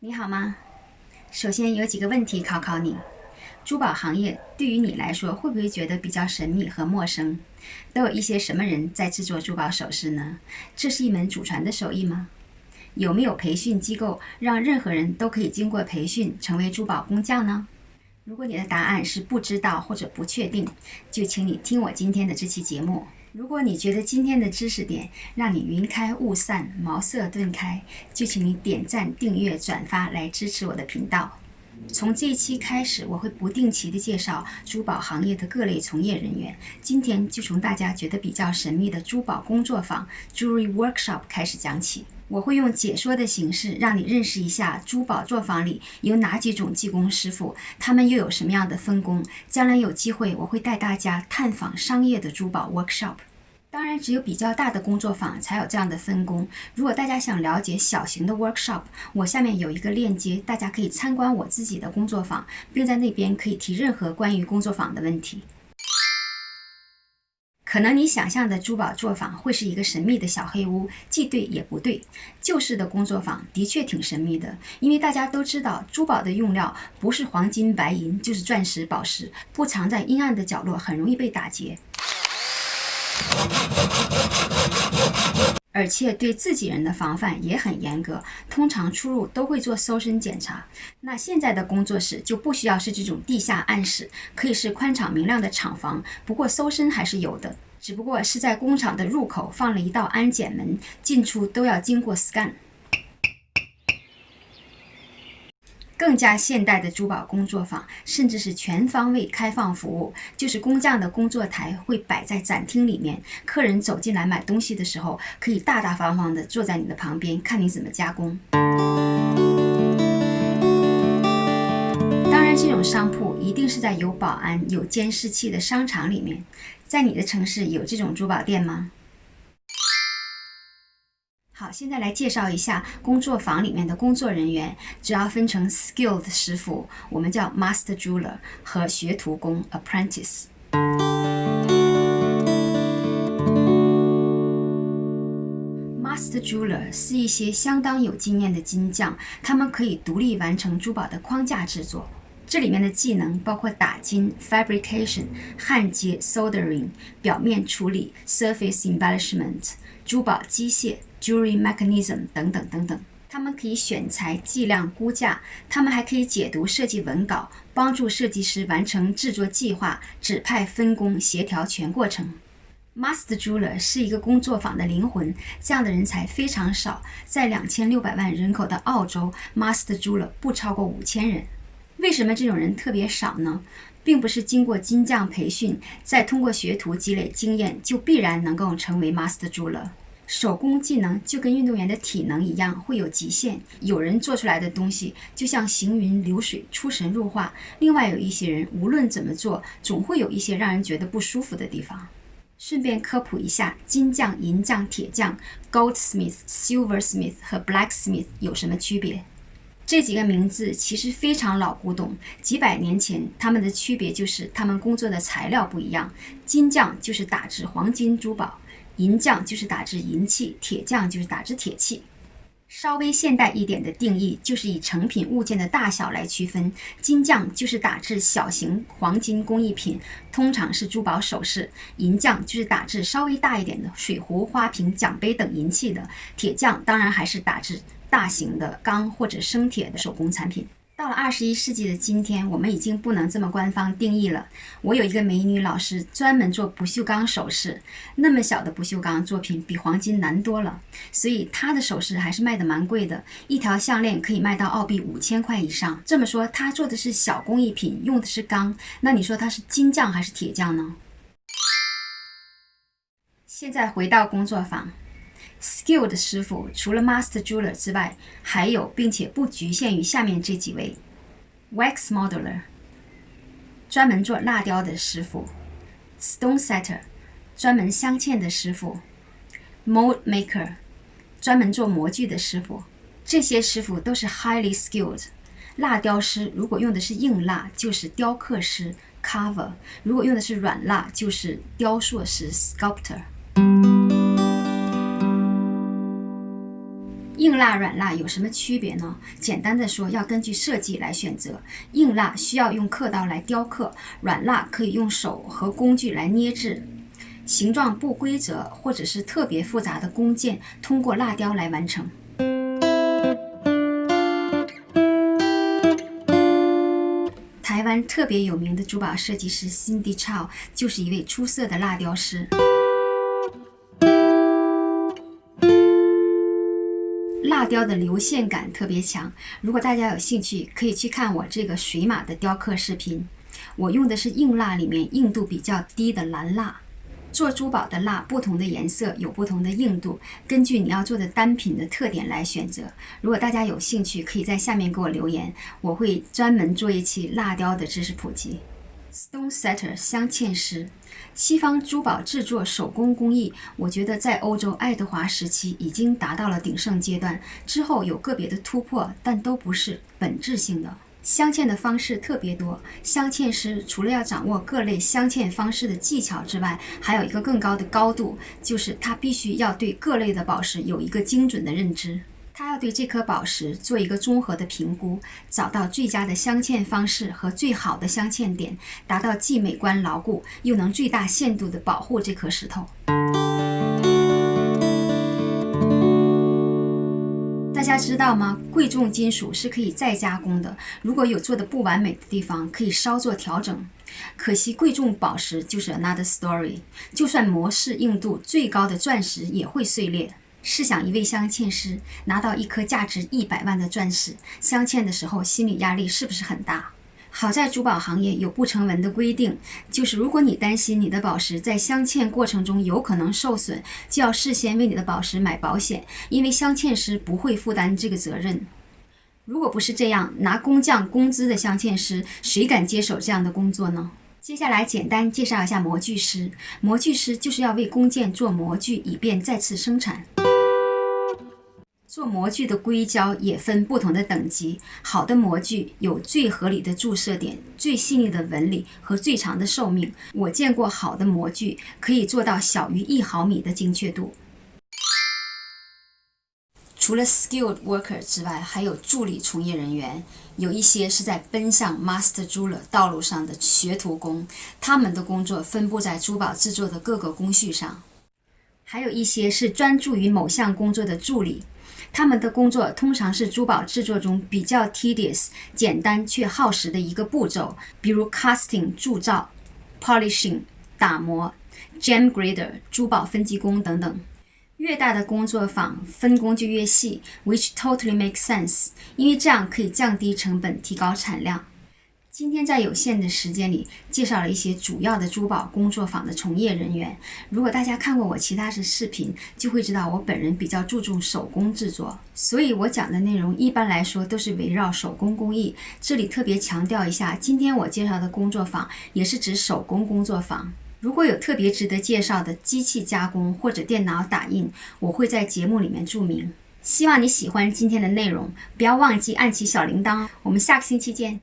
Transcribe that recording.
你好吗？首先有几个问题考考你。珠宝行业对于你来说会不会觉得比较神秘和陌生？都有一些什么人在制作珠宝首饰呢？这是一门祖传的手艺吗？有没有培训机构让任何人都可以经过培训成为珠宝工匠呢？如果你的答案是不知道或者不确定，就请你听我今天的这期节目。如果你觉得今天的知识点让你云开雾散、茅塞顿开，就请你点赞、订阅、转发来支持我的频道。从这一期开始，我会不定期的介绍珠宝行业的各类从业人员。今天就从大家觉得比较神秘的珠宝工作坊 Jewelry Workshop 开始讲起。我会用解说的形式让你认识一下珠宝作坊里有哪几种技工师傅，他们又有什么样的分工。将来有机会我会带大家探访商业的珠宝 workshop。当然只有比较大的工作坊才有这样的分工，如果大家想了解小型的 workshop， 我下面有一个链接，大家可以参观我自己的工作坊，并在那边可以提任何关于工作坊的问题。可能你想象的珠宝作坊会是一个神秘的小黑屋，既对也不对。旧式的工作坊的确挺神秘的，因为大家都知道珠宝的用料不是黄金白银就是钻石宝石，不藏在阴暗的角落很容易被打劫，而且对自己人的防范也很严格，通常出入都会做搜身检查。那现在的工作室就不需要是这种地下暗室，可以是宽敞明亮的厂房，不过搜身还是有的，只不过是在工厂的入口放了一道安检门，进出都要经过 scan。更加现代的珠宝工作坊甚至是全方位开放服务，就是工匠的工作台会摆在展厅里面，客人走进来买东西的时候，可以大大方方的坐在你的旁边，看你怎么加工。当然这种商铺一定是在有保安、有监视器的商场里面。在你的城市有这种珠宝店吗？好，现在来介绍一下工作坊里面的工作人员，主要分成 skilled 师傅，我们叫 master jeweler， 和学徒工 apprentice。 master jeweler 是一些相当有经验的金匠，他们可以独立完成珠宝的框架制作。这里面的技能包括打金 fabrication、 焊接 soldering、 表面处理 surface embellishment、 珠宝机械 jewelry mechanism 等等等等。他们可以选材、计量、估价，他们还可以解读设计文稿，帮助设计师完成制作计划，指派分工，协调全过程。Master Jeweler 是一个工作坊的灵魂，这样的人才非常少，在2600万人口的澳洲 Master Jeweler 不超过5000人。为什么这种人特别少呢？并不是经过金匠培训，再通过学徒积累经验就必然能够成为 Master Jeweler。手工技能就跟运动员的体能一样，会有极限。有人做出来的东西就像行云流水，出神入化，另外有一些人无论怎么做，总会有一些让人觉得不舒服的地方。顺便科普一下，金匠、银匠、铁匠 Goldsmith、Silversmith 和 Blacksmith 有什么区别？这几个名字其实非常老古董，几百年前他们的区别就是他们工作的材料不一样。金匠就是打制黄金珠宝，银匠就是打制银器，铁匠就是打制铁器。稍微现代一点的定义就是以成品物件的大小来区分，金匠就是打制小型黄金工艺品，通常是珠宝首饰；银匠就是打制稍微大一点的水壶、花瓶、奖杯等银器的；铁匠当然还是打制大型的钢或者生铁的手工产品。到了21世纪的今天，我们已经不能这么官方定义了。我有一个美女老师专门做不锈钢首饰，那么小的不锈钢作品比黄金难多了，所以她的首饰还是卖得蛮贵的，一条项链可以卖到澳币5000块以上。这么说，她做的是小工艺品，用的是钢，那你说她是金匠还是铁匠呢？现在回到工作坊。Skilled 师傅除了 Master Jeweler 之外，还有并且不局限于下面这几位： Wax Modeler 专门做蜡雕的师傅， Stone Setter 专门镶嵌的师傅， Mold Maker 专门做模具的师傅。这些师傅都是 highly skilled。 蜡雕师如果用的是硬蜡，就是雕刻师 Carver； 如果用的是软蜡，就是雕塑师 Sculptor。硬蜡、软蜡有什么区别呢？简单的说，要根据设计来选择。硬蜡需要用刻刀来雕刻，软蜡可以用手和工具来捏制。形状不规则或者是特别复杂的工件，通过蜡雕来完成。台湾特别有名的珠宝设计师 Cindy Chow 就是一位出色的蜡雕师。蜡雕的流线感特别强，如果大家有兴趣，可以去看我这个水马的雕刻视频。我用的是硬蜡里面硬度比较低的蓝蜡。做珠宝的蜡不同的颜色有不同的硬度，根据你要做的单品的特点来选择。如果大家有兴趣，可以在下面给我留言，我会专门做一期蜡雕的知识普及。Stone Setter 镶嵌师，西方珠宝制作手工工艺，我觉得在欧洲爱德华时期已经达到了鼎盛阶段，之后有个别的突破，但都不是本质性的。镶嵌的方式特别多，镶嵌师除了要掌握各类镶嵌方式的技巧之外，还有一个更高的高度，就是他必须要对各类的宝石有一个精准的认知。他要对这颗宝石做一个综合的评估，找到最佳的镶嵌方式和最好的镶嵌点，达到既美观牢固，又能最大限度地保护这颗石头。大家知道吗？贵重金属是可以再加工的，如果有做的不完美的地方，可以稍作调整。可惜贵重宝石就是 another story， 就算模式硬度最高的钻石也会碎裂。试想一位镶嵌师拿到一颗价值100万的钻石，镶嵌的时候心理压力是不是很大？好在珠宝行业有不成文的规定，就是如果你担心你的宝石在镶嵌过程中有可能受损，就要事先为你的宝石买保险，因为镶嵌师不会负担这个责任。如果不是这样，拿工匠工资的镶嵌师，谁敢接手这样的工作呢？接下来简单介绍一下模具师。模具师就是要为工件做模具，以便再次生产。做模具的硅胶也分不同的等级，好的模具有最合理的注射点、最细腻的纹理和最长的寿命。我见过好的模具可以做到小于1毫米的精确度。除了 skilled worker 之外，还有助理从业人员，有一些是在奔向 master jeweler 道路上的学徒工，他们的工作分布在珠宝制作的各个工序上。还有一些是专注于某项工作的助理，他们的工作通常是珠宝制作中比较 tedious 简单却耗时的一个步骤，比如 casting 铸造、polishing 打磨、gem grader 珠宝分级工等等。越大的工作坊分工就越细 which totally makes sense， 因为这样可以降低成本，提高产量。今天在有限的时间里介绍了一些主要的珠宝工作坊的从业人员。如果大家看过我其他的视频，就会知道我本人比较注重手工制作，所以我讲的内容一般来说都是围绕手工工艺。这里特别强调一下，今天我介绍的工作坊也是指手工工作坊。如果有特别值得介绍的机器加工或者电脑打印，我会在节目里面注明。希望你喜欢今天的内容，不要忘记按起小铃铛哦。我们下个星期见。